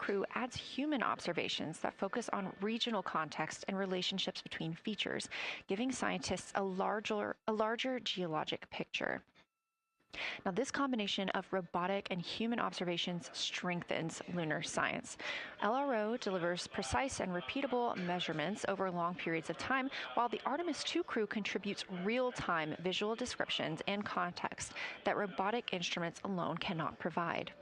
crew adds human observations that focus on regional context and relationships between features, giving scientists a larger geologic picture. Now, this combination of robotic and human observations strengthens lunar science. LRO delivers precise and repeatable measurements over long periods of time, while the Artemis II crew contributes real-time visual descriptions and context that robotic instruments alone cannot provide.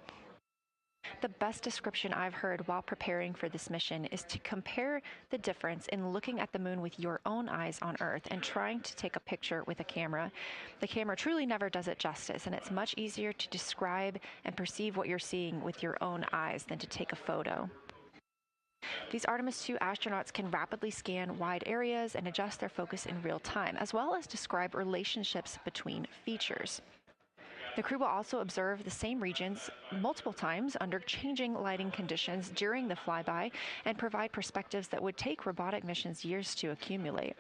The best description I've heard while preparing for this mission is to compare the difference in looking at the moon with your own eyes on Earth and trying to take a picture with a camera. The camera truly never does it justice, and it's much easier to describe and perceive what you're seeing with your own eyes than to take a photo. These Artemis II astronauts can rapidly scan wide areas and adjust their focus in real time, as well as describe relationships between features. The crew will also observe the same regions multiple times under changing lighting conditions during the flyby and provide perspectives that would take robotic missions years to accumulate.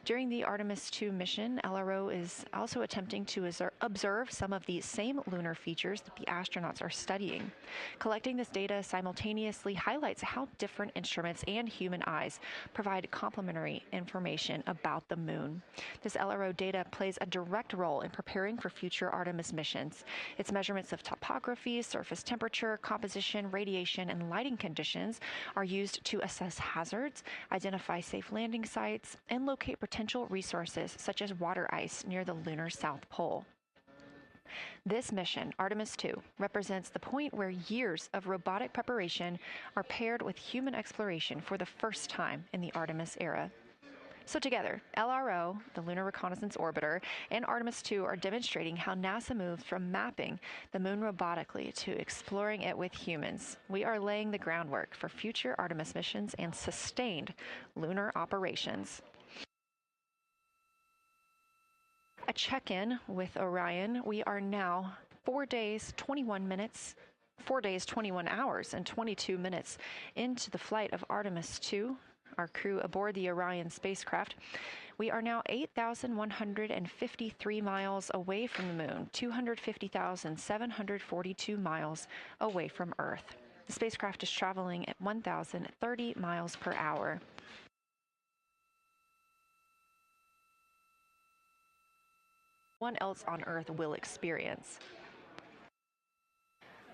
During the Artemis II mission, LRO is also attempting to observe some of the same lunar features that the astronauts are studying. Collecting this data simultaneously highlights how different instruments and human eyes provide complementary information about the moon. This LRO data plays a direct role in preparing for future Artemis missions. Its measurements of topography, surface temperature, composition, radiation, and lighting conditions are used to assess hazards, identify safe landing sites, and locate potential resources such as water ice near the lunar South Pole. This mission, Artemis II, represents the point where years of robotic preparation are paired with human exploration for the first time in the Artemis era. So together, LRO, the Lunar Reconnaissance Orbiter, and Artemis II are demonstrating how NASA moves from mapping the moon robotically to exploring it with humans. We are laying the groundwork for future Artemis missions and sustained lunar operations. A check-in with Orion. We are now 4 days, 21 hours, and 22 minutes into the flight of Artemis II, our crew aboard the Orion spacecraft. We are now 8,153 miles away from the moon, 250,742 miles away from Earth. The spacecraft is traveling at 1,030 miles per hour. One else on Earth will experience.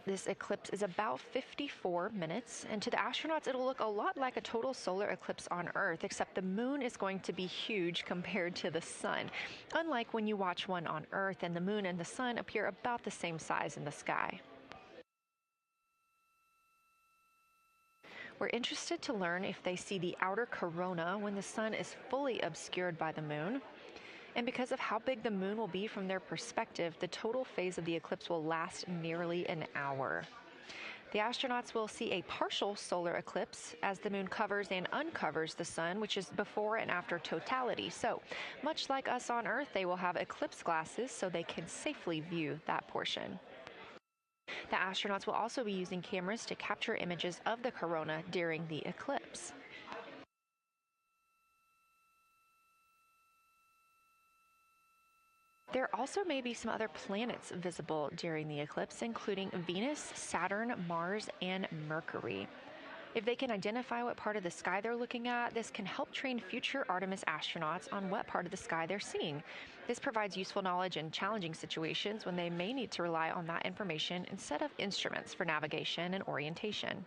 This eclipse is about 54 minutes, and to the astronauts, it'll look a lot like a total solar eclipse on Earth, except the moon is going to be huge compared to the sun, unlike when you watch one on Earth and the moon and the sun appear about the same size in the sky. We're interested to learn if they see the outer corona when the sun is fully obscured by the moon. And because of how big the moon will be from their perspective, the total phase of the eclipse will last nearly an hour. The astronauts will see a partial solar eclipse as the moon covers and uncovers the sun, which is before and after totality. So, much like us on Earth, they will have eclipse glasses so they can safely view that portion. The astronauts will also be using cameras to capture images of the corona during the eclipse. There also may be some other planets visible during the eclipse, including Venus, Saturn, Mars, and Mercury. If they can identify what part of the sky they're looking at, this can help train future Artemis astronauts on what part of the sky they're seeing. This provides useful knowledge in challenging situations when they may need to rely on that information instead of instruments for navigation and orientation.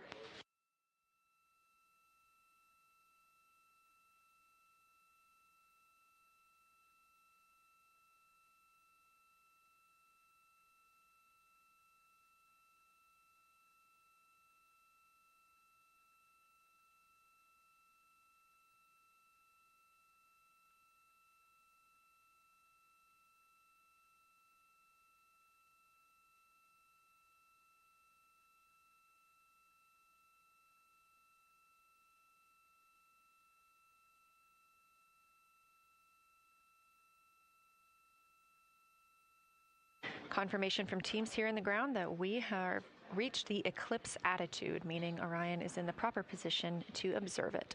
Confirmation from teams here in the ground that we have reached the eclipse attitude, meaning Orion is in the proper position to observe it.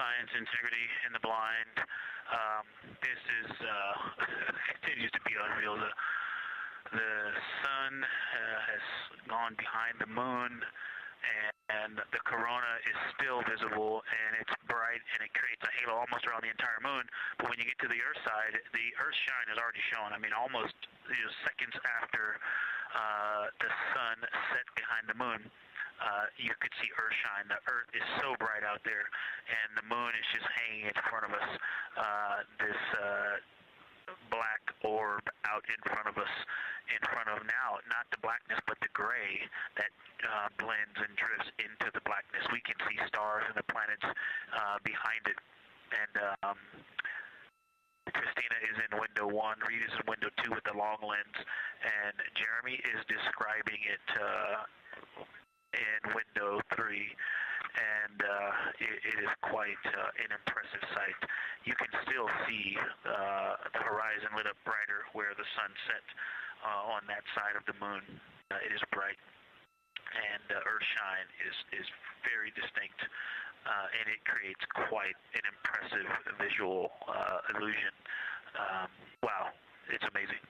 science integrity in the blind. This is continues to be unreal. The sun has gone behind the moon, and the corona is still visible, and it's bright, and it creates a halo almost around the entire moon. But when you get to the Earth side, the Earth shine is already shown. I mean, almost seconds after the sun set behind the moon, you could see Earth shine. The Earth is so bright out there, and the moon is just hanging in front of us. This black orb out in front of us, in front of now, not the blackness, but the gray that blends and drifts into the blackness. We can see stars and the planets behind it. And Christina is in window 1, Reed is in window 2 with the long lens, and Jeremy is describing it in window 3, and it is quite an impressive sight. You can still see the horizon lit up brighter where the sun set on that side of the moon. It is bright, and Earthshine is very distinct, and it creates quite an impressive visual illusion. Wow, it's amazing.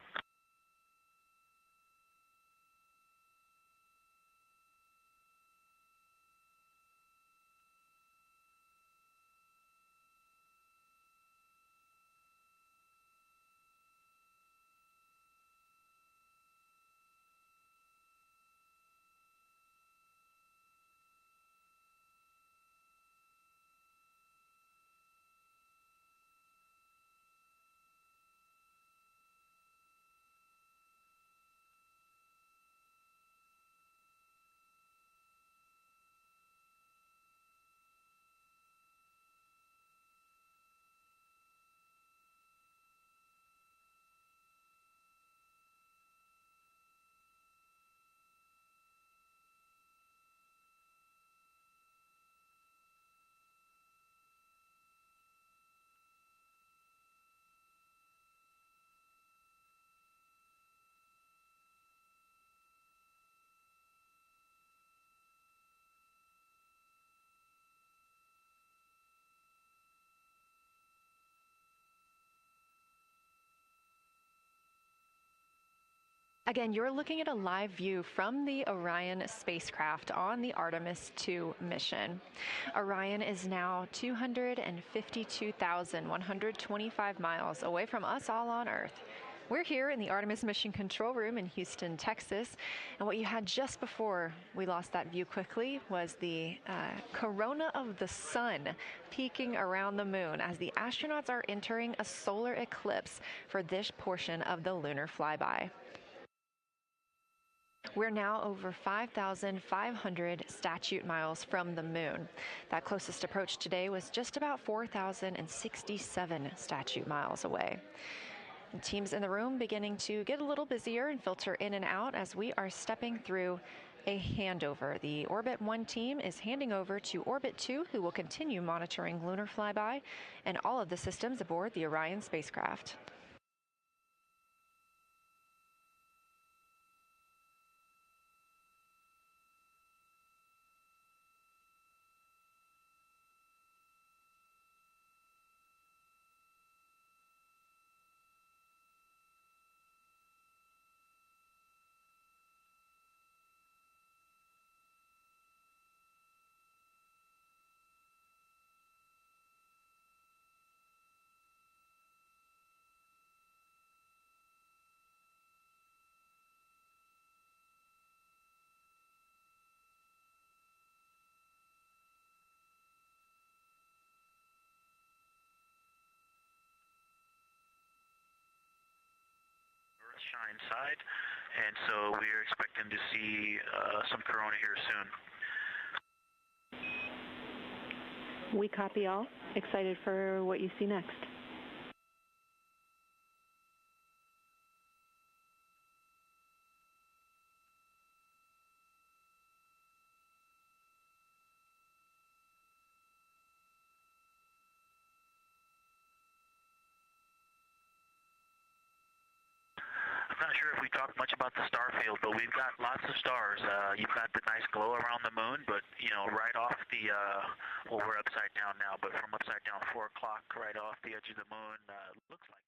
Again, you're looking at a live view from the Orion spacecraft on the Artemis II mission. Orion is now 252,125 miles away from us all on Earth. We're here in the Artemis Mission Control Room in Houston, Texas, and what you had just before we lost that view quickly was the corona of the sun peeking around the moon as the astronauts are entering a solar eclipse for this portion of the lunar flyby. We're now over 5,500 statute miles from the moon. That closest approach today was just about 4,067 statute miles away. And teams in the room beginning to get a little busier and filter in and out as we are stepping through a handover. The Orbit 1 team is handing over to Orbit 2, who will continue monitoring lunar flyby and all of the systems aboard the Orion spacecraft. Shine side, and so we are expecting to see some corona here soon. We copy all. Excited for what you see next. not sure if we talked much about the star field, but we've got lots of stars. You've got the nice glow around the moon, but, right off the, well, we're upside down now, but from upside down 4 o'clock right off the edge of the moon, looks like